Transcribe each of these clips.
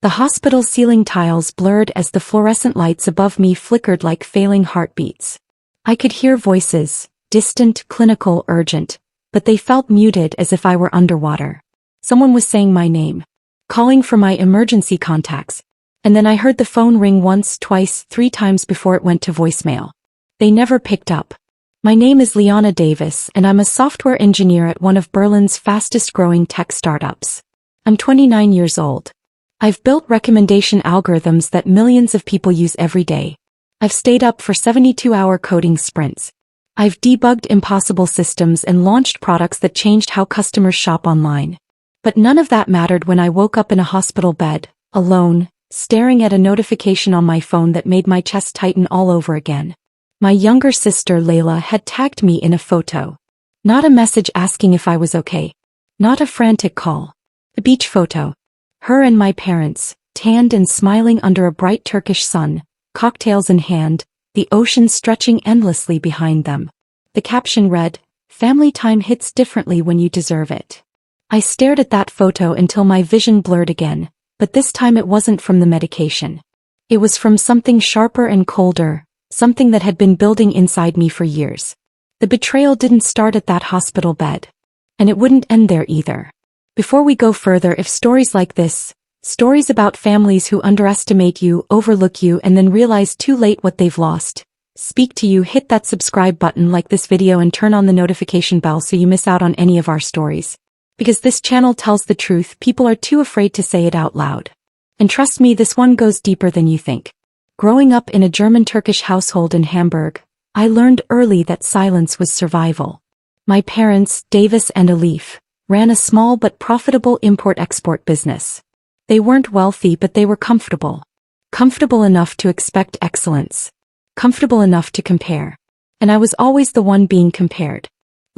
The hospital ceiling tiles blurred as the fluorescent lights above me flickered like failing heartbeats. I could hear voices, distant, clinical, urgent, but they felt muted as if I were underwater. Someone was saying my name, calling for my emergency contacts, and then I heard the phone ring once, twice, 3 times before it went to voicemail. They never picked up. My name is Liana Davis, and I'm a software engineer at one of Berlin's fastest-growing tech startups. I'm 29 years old. I've built recommendation algorithms that millions of people use every day. I've stayed up for 72-hour coding sprints. I've debugged impossible systems and launched products that changed how customers shop online. But none of that mattered when I woke up in a hospital bed, alone, staring at a notification on my phone that made my chest tighten all over again. My younger sister Layla had tagged me in a photo. Not a message asking if I was okay. Not a frantic call. A beach photo. Her and my parents, tanned and smiling under a bright Turkish sun, cocktails in hand, the ocean stretching endlessly behind them. The caption read, "Family time hits differently when you deserve it." I stared at that photo until my vision blurred again, but this time it wasn't from the medication. It was from something sharper and colder, something that had been building inside me for years. The betrayal didn't start at that hospital bed. And it wouldn't end there either. Before we go further, if stories like this, stories about families who underestimate you, overlook you, and then realize too late what they've lost, speak to you, hit that subscribe button, like this video, and turn on the notification bell so you miss out on any of our stories. Because this channel tells the truth, people are too afraid to say it out loud. And trust me, this one goes deeper than you think. Growing up in a German-Turkish household in Hamburg, I learned early that silence was survival. My parents, Davis and Alif, ran a small but profitable import-export business. They weren't wealthy, but they were comfortable. Comfortable enough to expect excellence. Comfortable enough to compare. And I was always the one being compared.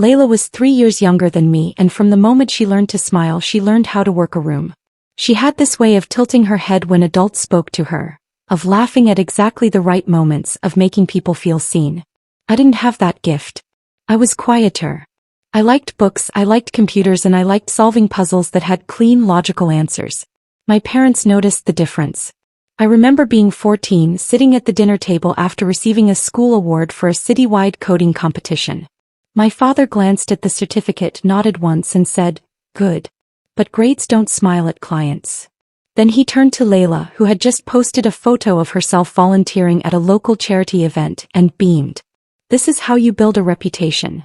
Layla was 3 years younger than me, and from the moment she learned to smile, she learned how to work a room. She had this way of tilting her head when adults spoke to her, of laughing at exactly the right moments, of making people feel seen. I didn't have that gift. I was quieter. I liked books, I liked computers, and I liked solving puzzles that had clean, logical answers. My parents noticed the difference. I remember being 14, sitting at the dinner table after receiving a school award for a citywide coding competition. My father glanced at the certificate, nodded once, and said, "Good. But grades don't smile at clients." Then he turned to Layla, who had just posted a photo of herself volunteering at a local charity event, and beamed. "This is how you build a reputation."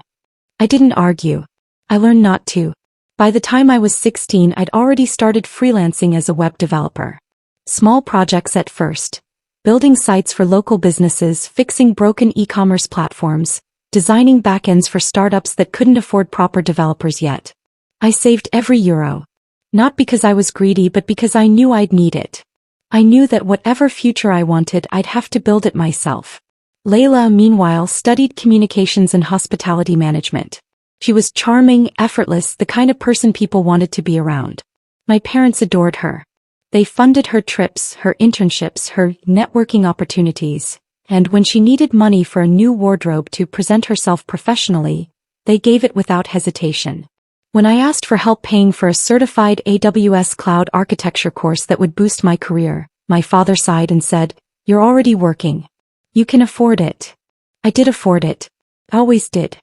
I didn't argue. I learned not to. By the time I was 16, I'd already started freelancing as a web developer. Small projects at first. Building sites for local businesses, fixing broken e-commerce platforms, designing backends for startups that couldn't afford proper developers yet. I saved every euro. Not because I was greedy, but because I knew I'd need it. I knew that whatever future I wanted, I'd have to build it myself. Layla, meanwhile, studied communications and hospitality management. She was charming, effortless, the kind of person people wanted to be around. My parents adored her. They funded her trips, her internships, her networking opportunities, and when she needed money for a new wardrobe to present herself professionally, they gave it without hesitation. When I asked for help paying for a certified AWS cloud architecture course that would boost my career, my father sighed and said, "You're already working. You can afford it." I did afford it. Always did.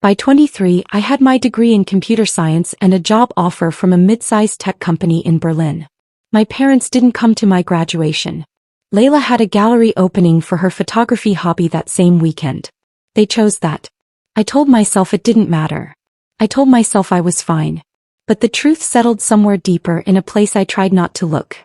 By 23, I had my degree in computer science and a job offer from a mid-sized tech company in Berlin. My parents didn't come to my graduation. Layla had a gallery opening for her photography hobby that same weekend. They chose that. I told myself it didn't matter. I told myself I was fine. But the truth settled somewhere deeper, in a place I tried not to look.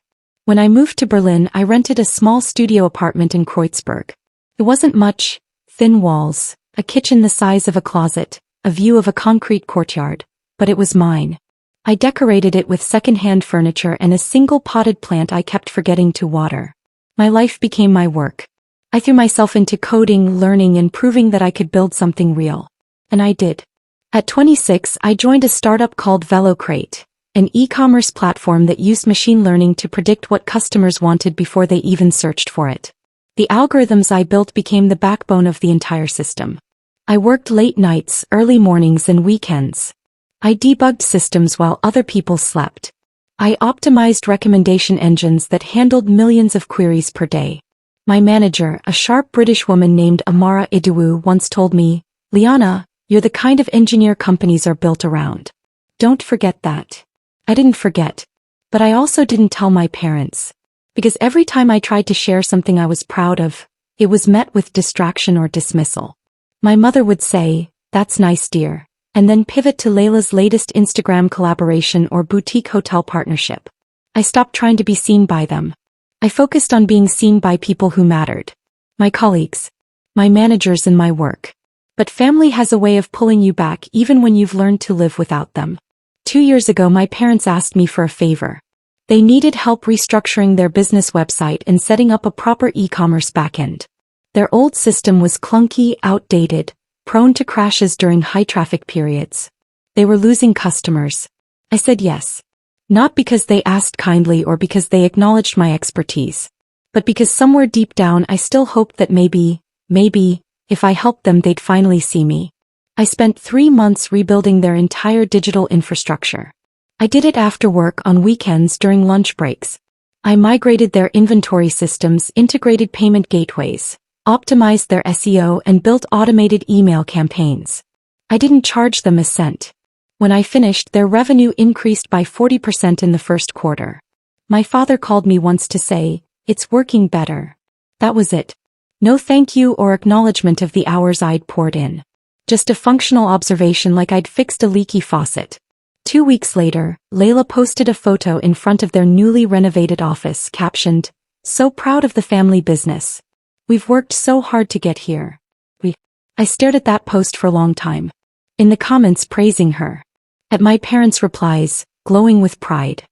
When I moved to Berlin, I rented a small studio apartment in Kreuzberg. It wasn't much: thin walls, a kitchen the size of a closet, a view of a concrete courtyard, but it was mine. I decorated it with second-hand furniture and a single potted plant I kept forgetting to water. My life became my work. I threw myself into coding, learning, and proving that I could build something real. And I did. At 26, I joined a startup called VeloCrate, an e-commerce platform that used machine learning to predict what customers wanted before they even searched for it. The algorithms I built became the backbone of the entire system. I worked late nights, early mornings, and weekends. I debugged systems while other people slept. I optimized recommendation engines that handled millions of queries per day. My manager, a sharp British woman named Amara Idowu, once told me, "Liana, you're the kind of engineer companies are built around. Don't forget that." I didn't forget. But I also didn't tell my parents. Because every time I tried to share something I was proud of, it was met with distraction or dismissal. My mother would say, "That's nice, dear," and then pivot to Layla's latest Instagram collaboration or boutique hotel partnership. I stopped trying to be seen by them. I focused on being seen by people who mattered. My colleagues, my managers, and my work. But family has a way of pulling you back even when you've learned to live without them. 2 years ago, my parents asked me for a favor. They needed help restructuring their business website and setting up a proper e-commerce backend. Their old system was clunky, outdated, prone to crashes during high-traffic periods. They were losing customers. I said yes. Not because they asked kindly or because they acknowledged my expertise, but because somewhere deep down I still hoped that maybe, if I helped them they'd finally see me. I spent 3 months rebuilding their entire digital infrastructure. I did it after work on weekends during lunch breaks. I migrated their inventory systems, integrated payment gateways, optimized their SEO, and built automated email campaigns. I didn't charge them a cent. When I finished, their revenue increased by 40% in the first quarter. My father called me once to say, "It's working better." That was it. No thank you or acknowledgement of the hours I'd poured in. Just a functional observation like I'd fixed a leaky faucet. 2 weeks later, Layla posted a photo in front of their newly renovated office captioned, "So proud of the family business. We've worked so hard to get here." I stared at that post for a long time. In the comments praising her. At my parents' replies, glowing with pride.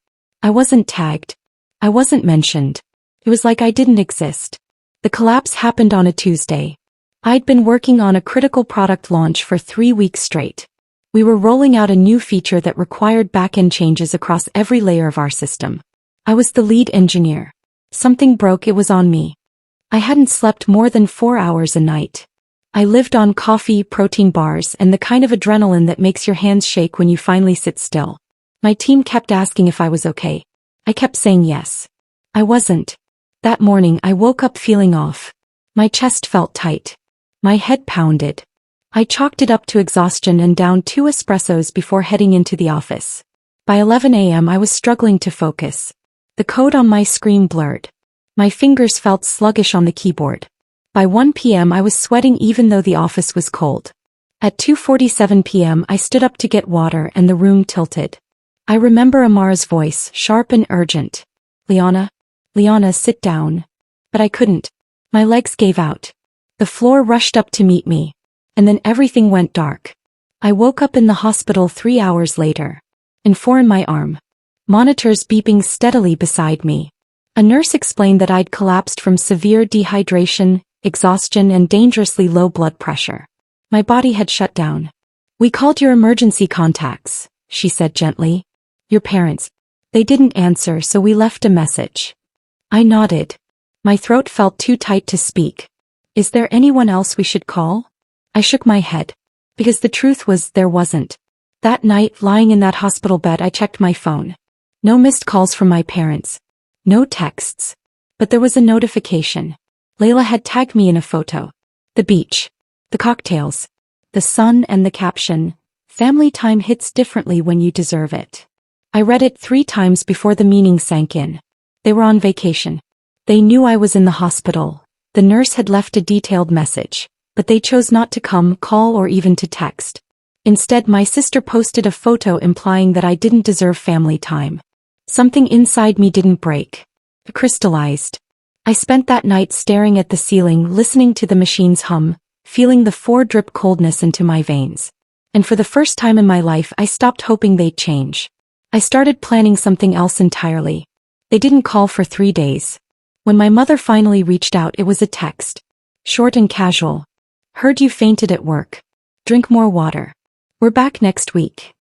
I wasn't tagged. I wasn't mentioned. It was like I didn't exist. The collapse happened on a Tuesday. I'd been working on a critical product launch for 3 weeks straight. We were rolling out a new feature that required back-end changes across every layer of our system. I was the lead engineer. Something broke, it was on me. I hadn't slept more than 4 hours a night. I lived on coffee, protein bars, and the kind of adrenaline that makes your hands shake when you finally sit still. My team kept asking if I was okay. I kept saying yes. I wasn't. That morning I woke up feeling off. My chest felt tight. My head pounded. I chalked it up to exhaustion and downed 2 espressos before heading into the office. By 11 a.m. I was struggling to focus. The code on my screen blurred. My fingers felt sluggish on the keyboard. By 1 p.m. I was sweating even though the office was cold. At 2:47 p.m. I stood up to get water and the room tilted. I remember Amara's voice, sharp and urgent. Liana, sit down." But I couldn't. My legs gave out. The floor rushed up to meet me. And then everything went dark. I woke up in the hospital 3 hours later. And 4 in my arm. Monitors beeping steadily beside me. A nurse explained that I'd collapsed from severe dehydration, exhaustion, and dangerously low blood pressure. My body had shut down. "We called your emergency contacts," she said gently. "Your parents. They didn't answer, so we left a message." I nodded. My throat felt too tight to speak. "Is there anyone else we should call?" I shook my head. Because the truth was, there wasn't. That night, lying in that hospital bed, I checked my phone. No missed calls from my parents. No texts. But there was a notification. Layla had tagged me in a photo. The beach. The cocktails. The sun, and the caption, "Family time hits differently when you deserve it." I read it 3 times before the meaning sank in. They were on vacation. They knew I was in the hospital. The nurse had left a detailed message. But they chose not to come, call, or even to text. Instead, my sister posted a photo implying that I didn't deserve family time. Something inside me didn't break. It crystallized. I spent that night staring at the ceiling, listening to the machine's hum, feeling the 4-drip coldness into my veins. And for the first time in my life, I stopped hoping they'd change. I started planning something else entirely. They didn't call for 3 days. When my mother finally reached out, it was a text. Short and casual. "Heard you fainted at work. Drink more water. We're back next week."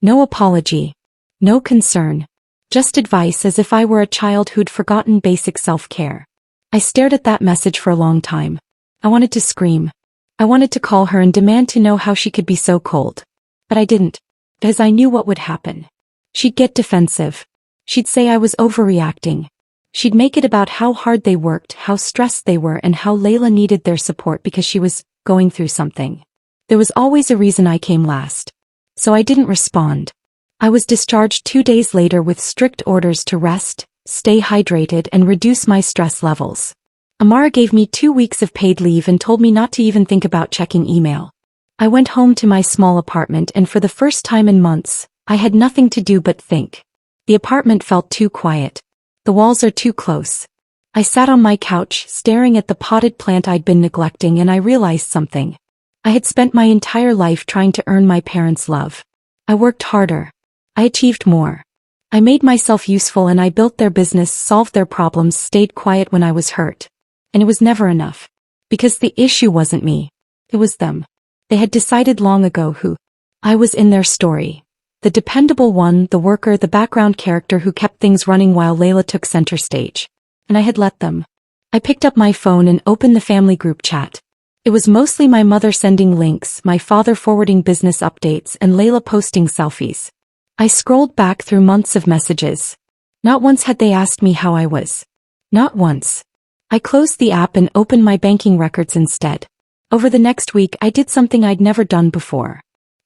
No apology. No concern. Just advice, as if I were a child who'd forgotten basic self-care. I stared at that message for a long time. I wanted to scream. I wanted to call her and demand to know how she could be so cold. But I didn't. Because I knew what would happen. She'd get defensive. She'd say I was overreacting. She'd make it about how hard they worked, how stressed they were, and how Layla needed their support because she was going through something. There was always a reason I came last. So I didn't respond. I was discharged 2 days later with strict orders to rest, stay hydrated, and reduce my stress levels. Amara gave me 2 weeks of paid leave and told me not to even think about checking email. I went home to my small apartment, and for the first time in months, I had nothing to do but think. The apartment felt too quiet. The walls are too close. I sat on my couch, staring at the potted plant I'd been neglecting, and I realized something. I had spent my entire life trying to earn my parents' love. I worked harder. I achieved more. I made myself useful, and I built their business, solved their problems, stayed quiet when I was hurt. And it was never enough. Because the issue wasn't me. It was them. They had decided long ago who I was in their story. The dependable one, the worker, the background character who kept things running while Layla took center stage. And I had let them. I picked up my phone and opened the family group chat. It was mostly my mother sending links, my father forwarding business updates, and Layla posting selfies. I scrolled back through months of messages. Not once had they asked me how I was. Not once. I closed the app and opened my banking records instead. Over the next week, I did something I'd never done before.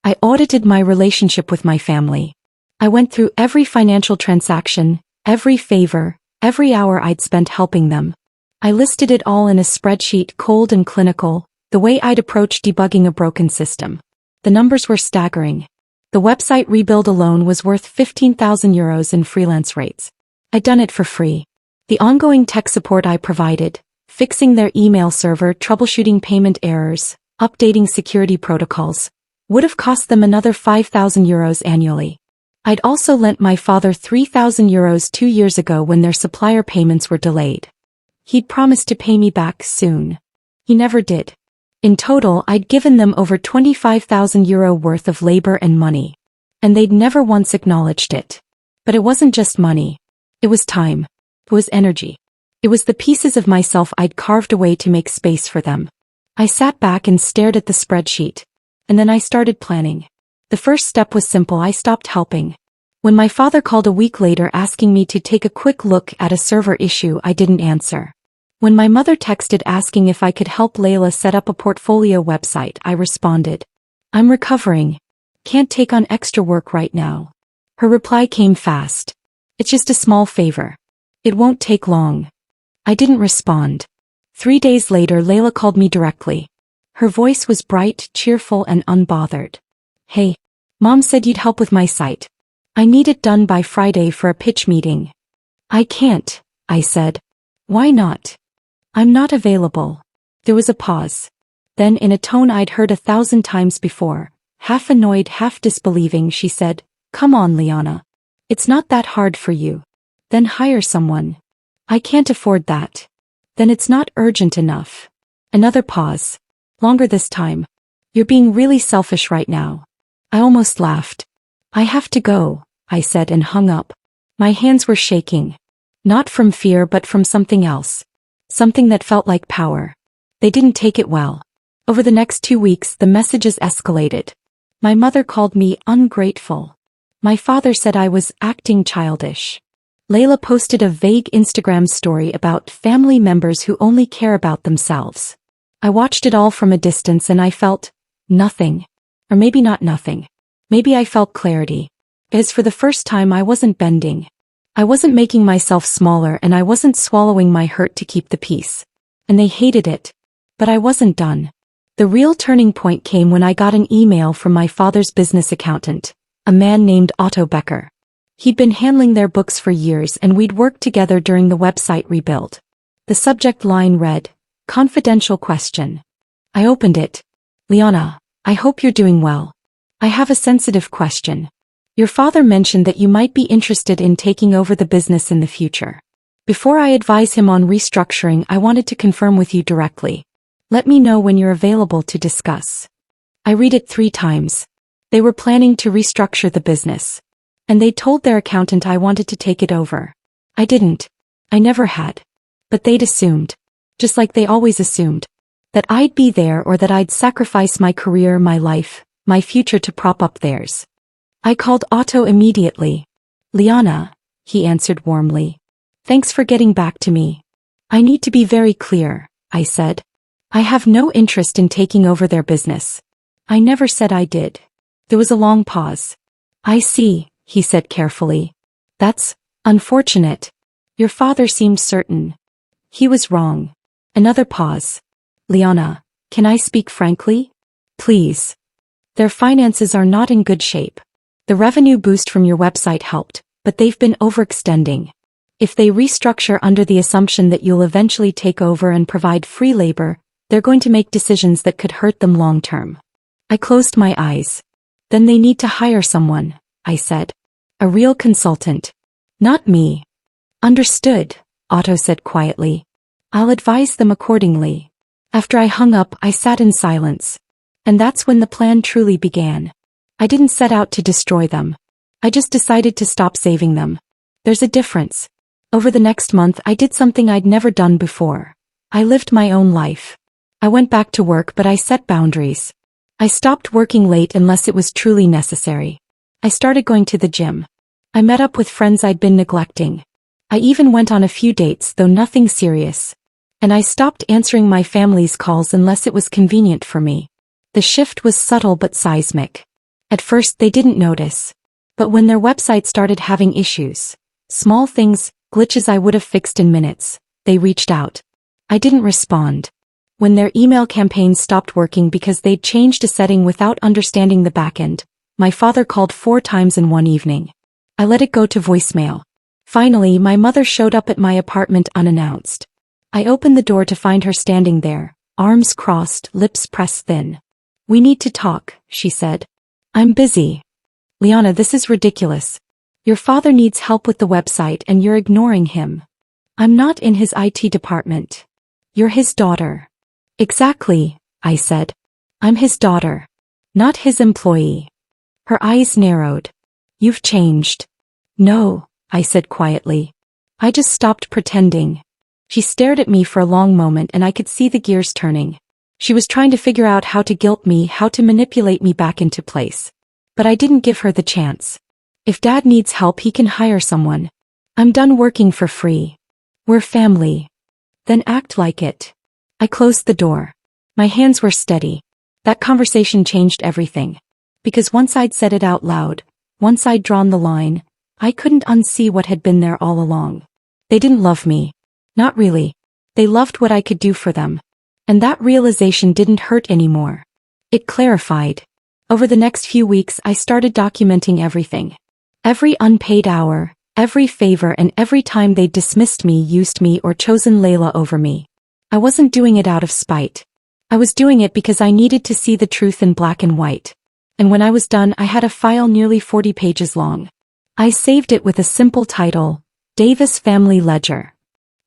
I audited my relationship with my family. I went through every financial transaction, every favor, every hour I'd spent helping them. I listed it all in a spreadsheet, cold and clinical, the way I'd approach debugging a broken system. The numbers were staggering. The website rebuild alone was worth 15,000 euros in freelance rates. I'd done it for free. The ongoing tech support I provided, fixing their email server, troubleshooting payment errors, updating security protocols, would have cost them another 5,000 euros annually. I'd also lent my father 3,000 euros 2 years ago when their supplier payments were delayed. He'd promised to pay me back soon. He never did. In total, I'd given them over 25,000 euro worth of labor and money. And they'd never once acknowledged it. But it wasn't just money. It was time. It was energy. It was the pieces of myself I'd carved away to make space for them. I sat back and stared at the spreadsheet. And then I started planning. The first step was simple. I stopped helping. When my father called a week later asking me to take a quick look at a server issue, I didn't answer. When my mother texted asking if I could help Layla set up a portfolio website, I responded, "I'm recovering. Can't take on extra work right now." Her reply came fast. "It's just a small favor. It won't take long." I didn't respond. 3 days later, Layla called me directly. Her voice was bright, cheerful, and unbothered. "Hey, Mom said you'd help with my site. I need it done by Friday for a pitch meeting." "I can't," I said. "Why not?" "I'm not available." There was a pause. Then, in a tone I'd heard 1,000 times before, half annoyed, half disbelieving, she said, "Come on, Liana. It's not that hard for you. Then hire someone." "I can't afford that." "Then it's not urgent enough." Another pause. Longer this time. "You're being really selfish right now." I almost laughed. "I have to go," I said and hung up. My hands were shaking. Not from fear but from something else. Something that felt like power. They didn't take it well. Over the next 2 weeks, the messages escalated. My mother called me ungrateful. My father said I was acting childish. Layla posted a vague Instagram story about family members who only care about themselves. I watched it all from a distance and I felt nothing. Or maybe not nothing. Maybe I felt clarity. As for the first time, I wasn't bending. I wasn't making myself smaller, and I wasn't swallowing my hurt to keep the peace. And they hated it. But I wasn't done. The real turning point came when I got an email from my father's business accountant, a man named Otto Becker. He'd been handling their books for years and we'd worked together during the website rebuild. The subject line read, "Confidential question." I opened it. "Liana, I hope you're doing well. I have a sensitive question. Your father mentioned that you might be interested in taking over the business in the future. Before I advise him on restructuring, I wanted to confirm with you directly. Let me know when you're available to discuss." I read it 3 times. They were planning to restructure the business. And they told their accountant I wanted to take it over. I didn't. I never had. But they'd assumed, just like they always assumed, that I'd be there or that I'd sacrifice my career, my life, my future to prop up theirs. I called Otto immediately. "Liana, he answered warmly. Thanks for getting back to me. I need to be very clear, I said. I have no interest in taking over their business. I never said I did. There was a long pause. I see, he said carefully. That's unfortunate. Your father seemed certain. He was wrong. Another pause. Liana, can I speak frankly? Please. Their finances are not in good shape. The revenue boost from your website helped, but they've been overextending. If they restructure under the assumption that you'll eventually take over and provide free labor, they're going to make decisions that could hurt them long term. I closed my eyes. Then they need to hire someone, I said. A real consultant. Not me. Understood, Otto said quietly. I'll advise them accordingly. After I hung up, I sat in silence. And that's when the plan truly began. I didn't set out to destroy them. I just decided to stop saving them. There's a difference. Over the next month, I did something I'd never done before. I lived my own life. I went back to work, but I set boundaries. I stopped working late unless it was truly necessary. I started going to the gym. I met up with friends I'd been neglecting. I even went on a few dates, though nothing serious. And I stopped answering my family's calls unless it was convenient for me. The shift was subtle but seismic. At first they didn't notice. But when their website started having issues, small things, glitches I would have fixed in minutes, they reached out. I didn't respond. When their email campaigns stopped working because they'd changed a setting without understanding the backend, my father called 4 times in one evening. I let it go to voicemail. Finally, my mother showed up at my apartment unannounced. I opened the door to find her standing there, arms crossed, lips pressed thin. We need to talk, she said. I'm busy. Liana, this is ridiculous. Your father needs help with the website and you're ignoring him. I'm not in his IT department. You're his daughter. Exactly, I said. I'm his daughter. Not his employee. Her eyes narrowed. You've changed. No, I said quietly. I just stopped pretending. She stared at me for a long moment and I could see the gears turning. She was trying to figure out how to guilt me, how to manipulate me back into place. But I didn't give her the chance. If Dad needs help, he can hire someone. I'm done working for free. We're family. Then act like it. I closed the door. My hands were steady. That conversation changed everything. Because once I'd said it out loud, once I'd drawn the line, I couldn't unsee what had been there all along. They didn't love me. Not really. They loved what I could do for them. And that realization didn't hurt anymore. It clarified. Over the next few weeks, I started documenting everything. Every unpaid hour, every favor, and every time they dismissed me, used me, or chosen Layla over me. I wasn't doing it out of spite. I was doing it because I needed to see the truth in black and white. And when I was done, I had a file nearly 40 pages long. I saved it with a simple title, Davis Family Ledger.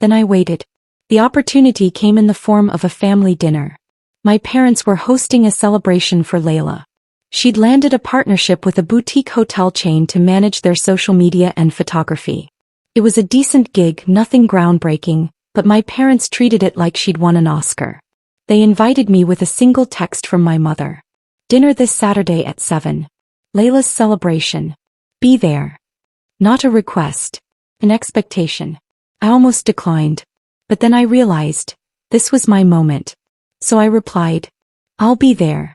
Then I waited. The opportunity came in the form of a family dinner. My parents were hosting a celebration for Layla. She'd landed a partnership with a boutique hotel chain to manage their social media and photography. It was a decent gig, nothing groundbreaking, but my parents treated it like she'd won an Oscar. They invited me with a single text from my mother. Dinner this Saturday at 7. Layla's celebration. Be there. Not a request. An expectation. I almost declined. But then I realized, this was my moment. So I replied, I'll be there.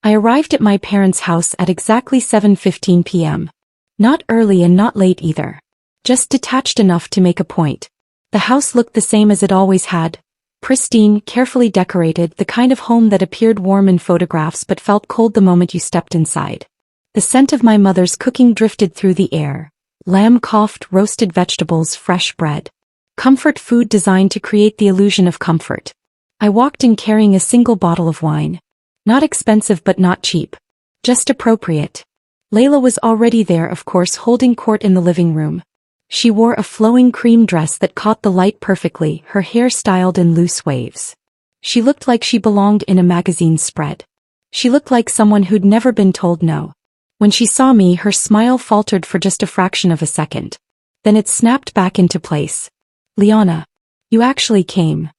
I arrived at my parents' house at exactly 7:15 p.m. Not early and not late either. Just detached enough to make a point. The house looked the same as it always had. Pristine, carefully decorated, the kind of home that appeared warm in photographs but felt cold the moment you stepped inside. The scent of my mother's cooking drifted through the air. Lamb coughed, roasted vegetables, fresh bread. Comfort food designed to create the illusion of comfort. I walked in carrying a single bottle of wine. Not expensive but not cheap. Just appropriate. Layla was already there, of course, holding court in the living room. She wore a flowing cream dress that caught the light perfectly, her hair styled in loose waves. She looked like she belonged in a magazine spread. She looked like someone who'd never been told no. When she saw me, her smile faltered for just a fraction of a second. Then it snapped back into place. Liana, you actually came.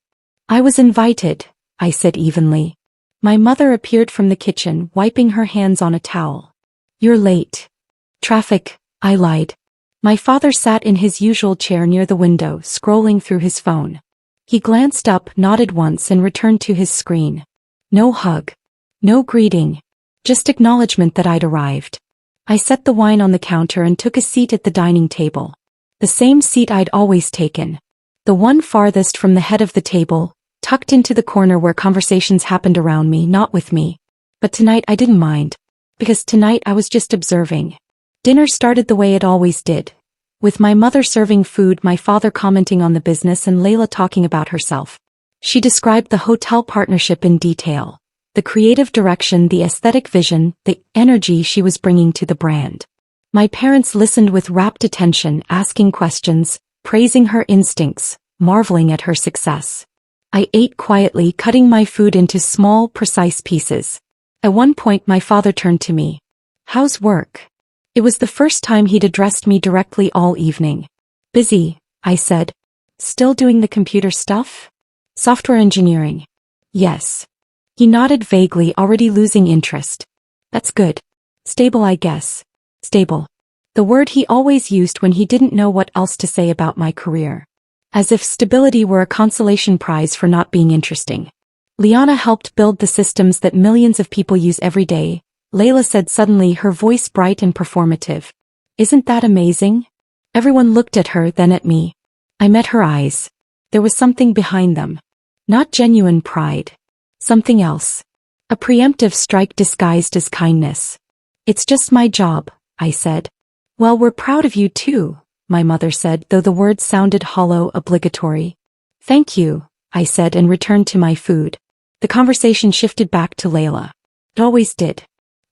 I was invited, I said evenly. My mother appeared from the kitchen, wiping her hands on a towel. You're late. Traffic, I lied. My father sat in his usual chair near the window, scrolling through his phone. He glanced up, nodded once and returned to his screen. No hug. No greeting. Just acknowledgement that I'd arrived. I set the wine on the counter and took a seat at the dining table. The same seat I'd always taken. The one farthest from the head of the table, tucked into the corner where conversations happened around me, not with me. But tonight I didn't mind. Because tonight I was just observing. Dinner started the way it always did. With my mother serving food, my father commenting on the business and Layla talking about herself. She described the hotel partnership in detail. The creative direction, the aesthetic vision, the energy she was bringing to the brand. My parents listened with rapt attention, asking questions, praising her instincts, marveling at her success. I ate quietly, cutting my food into small, precise pieces. At one point my father turned to me. "How's work?" It was the first time he'd addressed me directly all evening. "Busy," I said. "Still doing the computer stuff?" "Software engineering." "Yes." He nodded vaguely, already losing interest. "That's good. Stable, I guess." Stable. The word he always used when he didn't know what else to say about my career. As if stability were a consolation prize for not being interesting. "Liana helped build the systems that millions of people use every day," Layla said suddenly, her voice bright and performative. "Isn't that amazing?" Everyone looked at her, then at me. I met her eyes. There was something behind them. Not genuine pride. Something else. A preemptive strike disguised as kindness. "It's just my job," I said. "Well, we're proud of you too," my mother said, though the words sounded hollow, obligatory. "Thank you," I said and returned to my food. The conversation shifted back to Layla. It always did.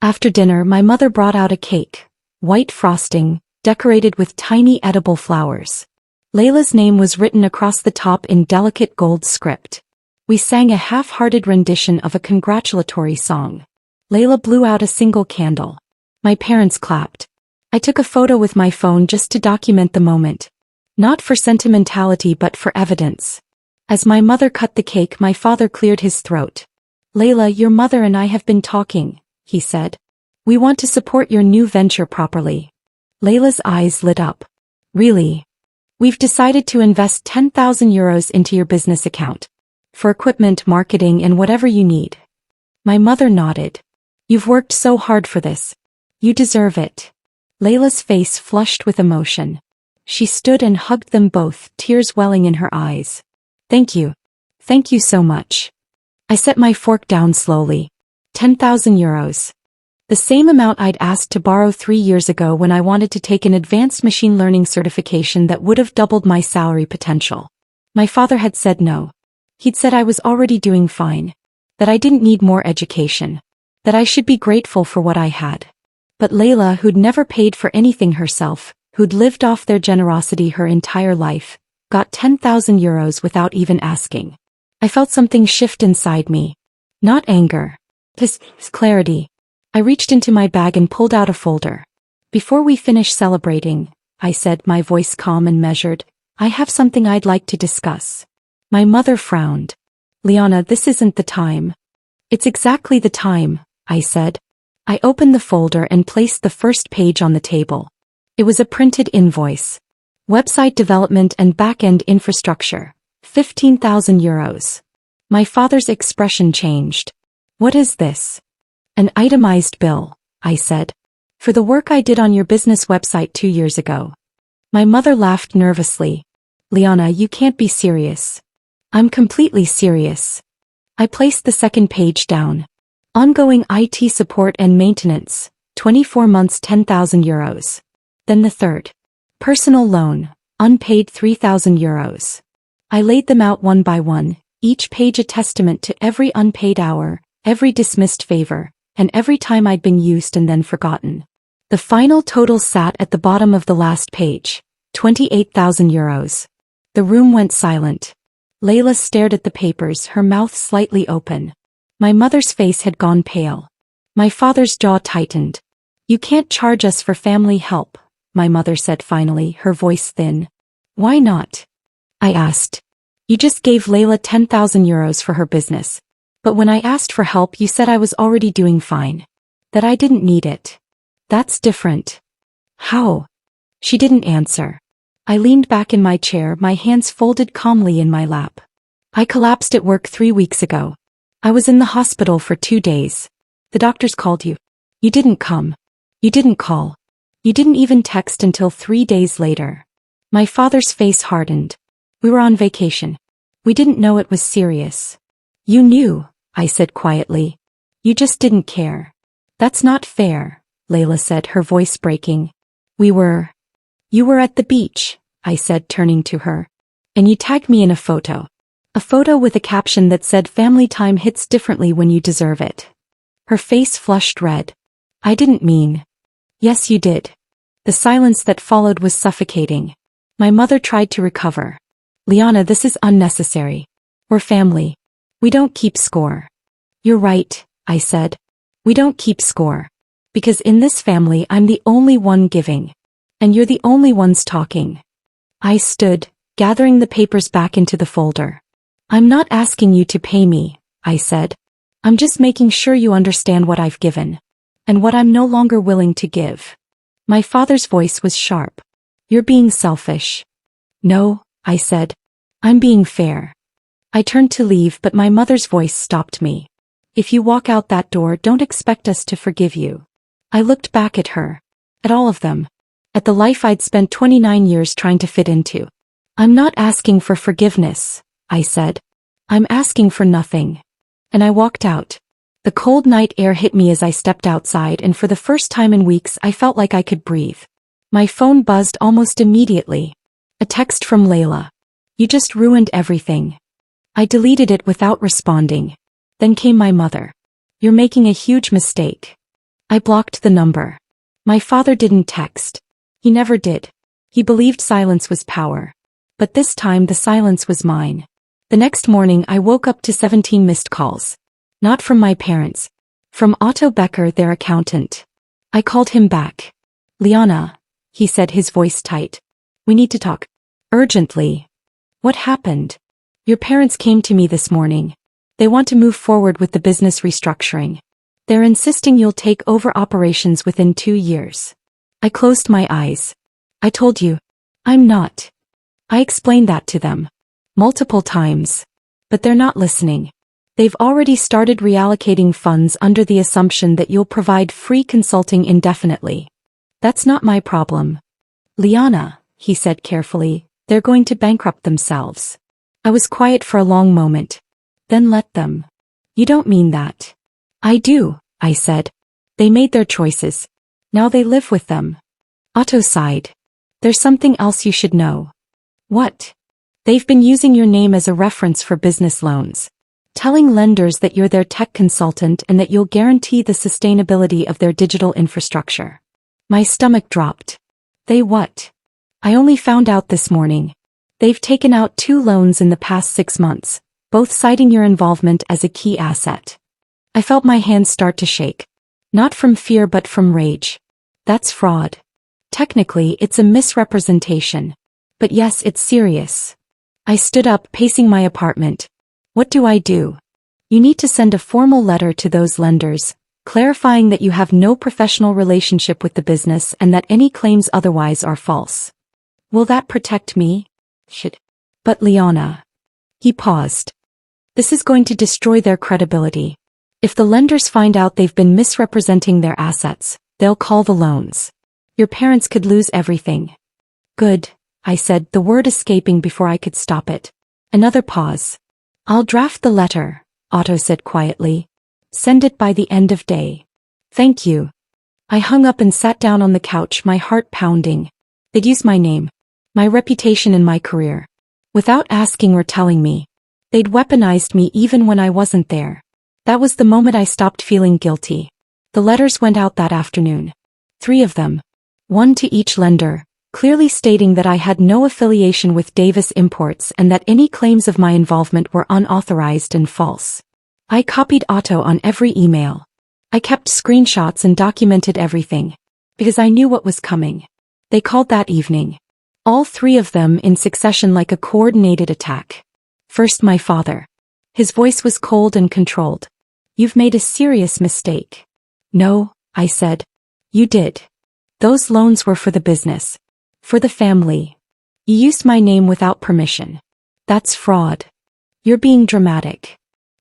After dinner, my mother brought out a cake. White frosting, decorated with tiny edible flowers. Layla's name was written across the top in delicate gold script. We sang a half-hearted rendition of a congratulatory song. Layla blew out a single candle. My parents clapped. I took a photo with my phone just to document the moment. Not for sentimentality but for evidence. As my mother cut the cake, my father cleared his throat. "Layla, your mother and I have been talking," he said. "We want to support your new venture properly." Layla's eyes lit up. "Really? We've decided to invest 10,000 euros into your business account. For equipment, marketing, and whatever you need." My mother nodded. "You've worked so hard for this. You deserve it." Layla's face flushed with emotion. She stood and hugged them both, tears welling in her eyes. "Thank you. Thank you so much." I set my fork down slowly. 10,000 euros. The same amount I'd asked to borrow 3 years ago when I wanted to take an advanced machine learning certification that would have doubled my salary potential. My father had said no. He'd said I was already doing fine. That I didn't need more education. That I should be grateful for what I had. But Layla, who'd never paid for anything herself, who'd lived off their generosity her entire life, got 10,000 euros without even asking. I felt something shift inside me. Not anger. Just clarity. I reached into my bag and pulled out a folder. "Before we finish celebrating," I said, my voice calm and measured, "I have something I'd like to discuss." My mother frowned. "Liana, this isn't the time." "It's exactly the time," I said. I opened the folder and placed the first page on the table. It was a printed invoice. Website development and back-end infrastructure. 15,000 euros. My father's expression changed. "What is this?" "An itemized bill," I said. "For the work I did on your business website 2 years ago." My mother laughed nervously. "Liana, you can't be serious." "I'm completely serious." I placed the second page down. Ongoing IT support and maintenance, 24 months 10,000 euros. Then the third. Personal loan, unpaid 3,000 euros. I laid them out one by one, each page a testament to every unpaid hour, every dismissed favor, and every time I'd been used and then forgotten. The final total sat at the bottom of the last page, 28,000 euros. The room went silent. Layla stared at the papers, her mouth slightly open. My mother's face had gone pale. My father's jaw tightened. "You can't charge us for family help," my mother said finally, her voice thin. "Why not?" I asked. "You just gave Layla 10,000 euros for her business. But when I asked for help you said I was already doing fine. That I didn't need it." "That's different." "How?" She didn't answer. I leaned back in my chair, my hands folded calmly in my lap. I collapsed at work 3 weeks ago. I was in the hospital for 2 days. The doctors called you. You didn't come. You didn't call. You didn't even text until 3 days later. My father's face hardened. We were on vacation. We didn't know it was serious. You knew, I said quietly. You just didn't care. That's not fair, Layla said, her voice breaking. You were at the beach, I said, turning to her. And you tagged me in a photo. A photo with a caption that said family time hits differently when you deserve it. Her face flushed red. I didn't mean. Yes, you did. The silence that followed was suffocating. My mother tried to recover. Liana, this is unnecessary. We're family. We don't keep score. You're right, I said. We don't keep score. Because in this family I'm the only one giving. And you're the only ones talking. I stood, gathering the papers back into the folder. I'm not asking you to pay me, I said. I'm just making sure you understand what I've given. And what I'm no longer willing to give. My father's voice was sharp. You're being selfish. No, I said. I'm being fair. I turned to leave, but my mother's voice stopped me. If you walk out that door, don't expect us to forgive you. I looked back at her. At all of them. At the life I'd spent 29 years trying to fit into. I'm not asking for forgiveness, I said. I'm asking for nothing. And I walked out. The cold night air hit me as I stepped outside, and for the first time in weeks I felt like I could breathe. My phone buzzed almost immediately. A text from Layla. You just ruined everything. I deleted it without responding. Then came my mother. You're making a huge mistake. I blocked the number. My father didn't text. He never did. He believed silence was power. But this time the silence was mine. The next morning I woke up to 17 missed calls. Not from my parents. From Otto Becker, their accountant. I called him back. Liana, he said, his voice tight. We need to talk. Urgently. What happened? Your parents came to me this morning. They want to move forward with the business restructuring. They're insisting you'll take over operations within 2 years. I closed my eyes. I told you. I'm not. I explained that to them. Multiple times. But they're not listening. They've already started reallocating funds under the assumption that you'll provide free consulting indefinitely. That's not my problem. Liana, he said carefully, they're going to bankrupt themselves. I was quiet for a long moment. Then let them. You don't mean that. I do, I said. They made their choices. Now they live with them. Otto sighed. There's something else you should know. What? They've been using your name as a reference for business loans. Telling lenders that you're their tech consultant and that you'll guarantee the sustainability of their digital infrastructure. My stomach dropped. They what? I only found out this morning. They've taken out 2 loans in the past 6 months, both citing your involvement as a key asset. I felt my hands start to shake. Not from fear but from rage. That's fraud. Technically, it's a misrepresentation. But yes, it's serious. I stood up, pacing my apartment. What do I do? You need to send a formal letter to those lenders, clarifying that you have no professional relationship with the business and that any claims otherwise are false. Will that protect me? But Liana. He paused. This is going to destroy their credibility. If the lenders find out they've been misrepresenting their assets, they'll call the loans. Your parents could lose everything. Good, I said, the word escaping before I could stop it. Another pause. I'll draft the letter, Otto said quietly. Send it by the end of day. Thank you. I hung up and sat down on the couch, my heart pounding. They'd used my name, my reputation and my career. Without asking or telling me. They'd weaponized me even when I wasn't there. That was the moment I stopped feeling guilty. The letters went out that afternoon. 3 of them. 1 to each lender, clearly stating that I had no affiliation with Davis Imports and that any claims of my involvement were unauthorized and false. I copied Otto on every email. I kept screenshots and documented everything. Because I knew what was coming. They called that evening. All 3 of them in succession like a coordinated attack. First my father. His voice was cold and controlled. You've made a serious mistake. No, I said. You did. Those loans were for the business. For the family. You used my name without permission. That's fraud. You're being dramatic.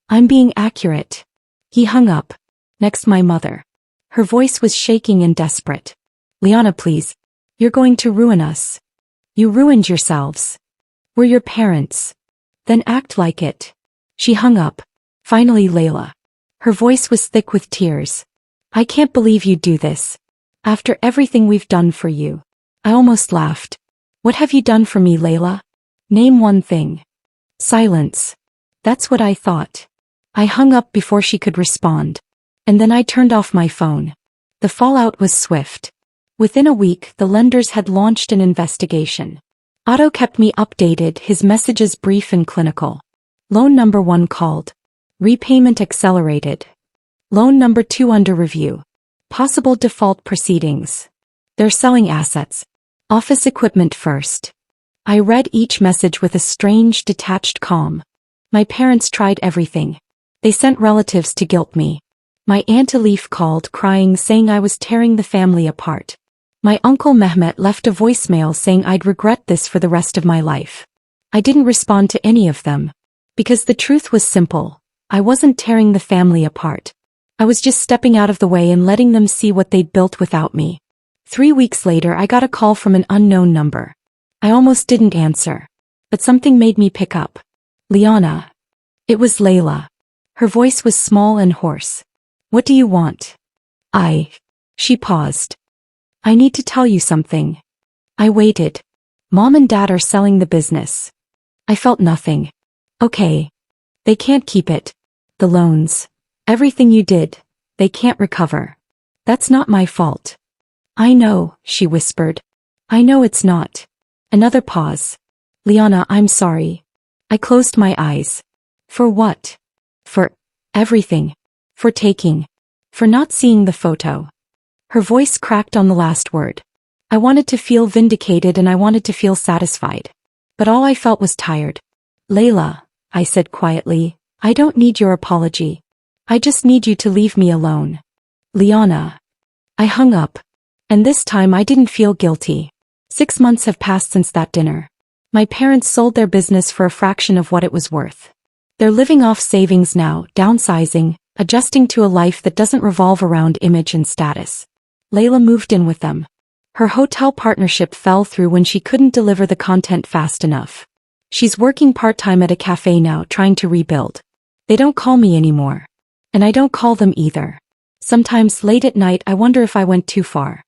I'm being accurate. He hung up. Next, my mother. Her voice was shaking and desperate. Liana, please. You're going to ruin us. You ruined yourselves. We're your parents. Then act like it. She hung up. Finally, Layla. Her voice was thick with tears. I can't believe you'd do this. After everything we've done for you. I almost laughed. What have you done for me, Layla? Name one thing. Silence. That's what I thought. I hung up before she could respond. And then I turned off my phone. The fallout was swift. Within a week, the lenders had launched an investigation. Otto kept me updated, his messages brief and clinical. Loan number 1 called. Repayment accelerated. Loan number 2 under review. Possible default proceedings. They're selling assets. Office equipment first. I read each message with a strange, detached calm. My parents tried everything. They sent relatives to guilt me. My Aunt Elif called, crying, saying I was tearing the family apart. My Uncle Mehmet left a voicemail saying I'd regret this for the rest of my life. I didn't respond to any of them. Because the truth was simple. I wasn't tearing the family apart. I was just stepping out of the way and letting them see what they'd built without me. 3 weeks later, I got a call from an unknown number. I almost didn't answer. But something made me pick up. Liana. It was Layla. Her voice was small and hoarse. What do you want? She paused. I need to tell you something. I waited. Mom and Dad are selling the business. I felt nothing. Okay. They can't keep it. The loans. Everything you did. They can't recover. That's not my fault. I know, she whispered. I know it's not. Another pause. Liana, I'm sorry. I closed my eyes. For what? For everything. For taking. For not seeing the photo. Her voice cracked on the last word. I wanted to feel vindicated and I wanted to feel satisfied. But all I felt was tired. Layla, I said quietly, I don't need your apology. I just need you to leave me alone. Liana. I hung up. And this time I didn't feel guilty. 6 months have passed since that dinner. My parents sold their business for a fraction of what it was worth. They're living off savings now, downsizing, adjusting to a life that doesn't revolve around image and status. Layla moved in with them. Her hotel partnership fell through when she couldn't deliver the content fast enough. She's working part-time at a cafe now, trying to rebuild. They don't call me anymore. And I don't call them either. Sometimes late at night I wonder if I went too far.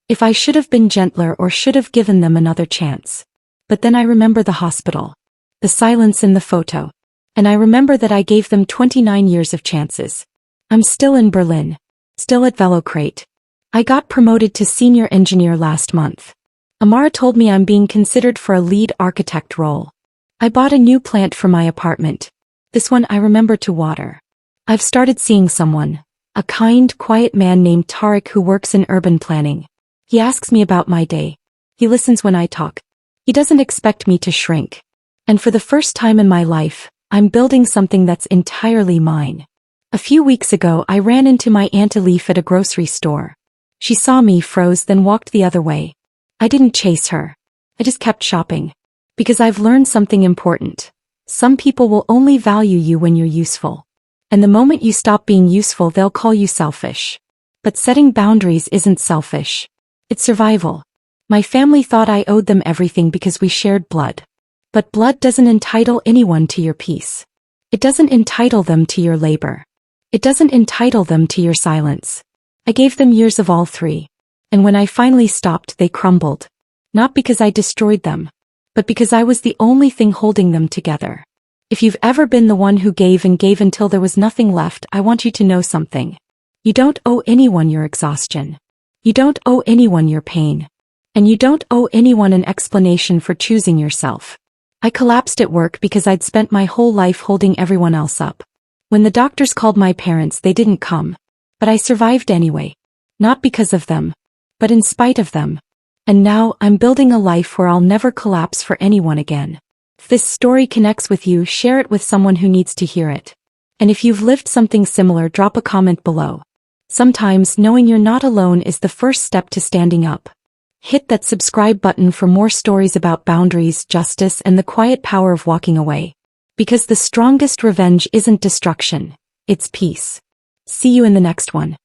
If I should have been gentler or should have given them another chance. But then I remember the hospital. The silence in the photo. And I remember that I gave them 29 years of chances. I'm still in Berlin. Still at Velocrate. I got promoted to senior engineer last month. Amara told me I'm being considered for a lead architect role. I bought a new plant for my apartment. This one I remember to water. I've started seeing someone. A kind, quiet man named Tariq who works in urban planning. He asks me about my day. He listens when I talk. He doesn't expect me to shrink. And for the first time in my life, I'm building something that's entirely mine. A few weeks ago I ran into my Aunt Elif at a grocery store. She saw me, froze, then walked the other way. I didn't chase her. I just kept shopping. Because I've learned something important. Some people will only value you when you're useful. And the moment you stop being useful, they'll call you selfish. But setting boundaries isn't selfish. It's survival. My family thought I owed them everything because we shared blood. But blood doesn't entitle anyone to your peace. It doesn't entitle them to your labor. It doesn't entitle them to your silence. I gave them years of all three. And when I finally stopped, they crumbled. Not because I destroyed them. But because I was the only thing holding them together. If you've ever been the one who gave and gave until there was nothing left, I want you to know something. You don't owe anyone your exhaustion. You don't owe anyone your pain. And you don't owe anyone an explanation for choosing yourself. I collapsed at work because I'd spent my whole life holding everyone else up. When the doctors called my parents, they didn't come. But I survived anyway. Not because of them. But in spite of them. And now, I'm building a life where I'll never collapse for anyone again. If this story connects with you, share it with someone who needs to hear it. And if you've lived something similar, drop a comment below. Sometimes, knowing you're not alone is the first step to standing up. Hit that subscribe button for more stories about boundaries, justice, and the quiet power of walking away. Because the strongest revenge isn't destruction, it's peace. See you in the next one.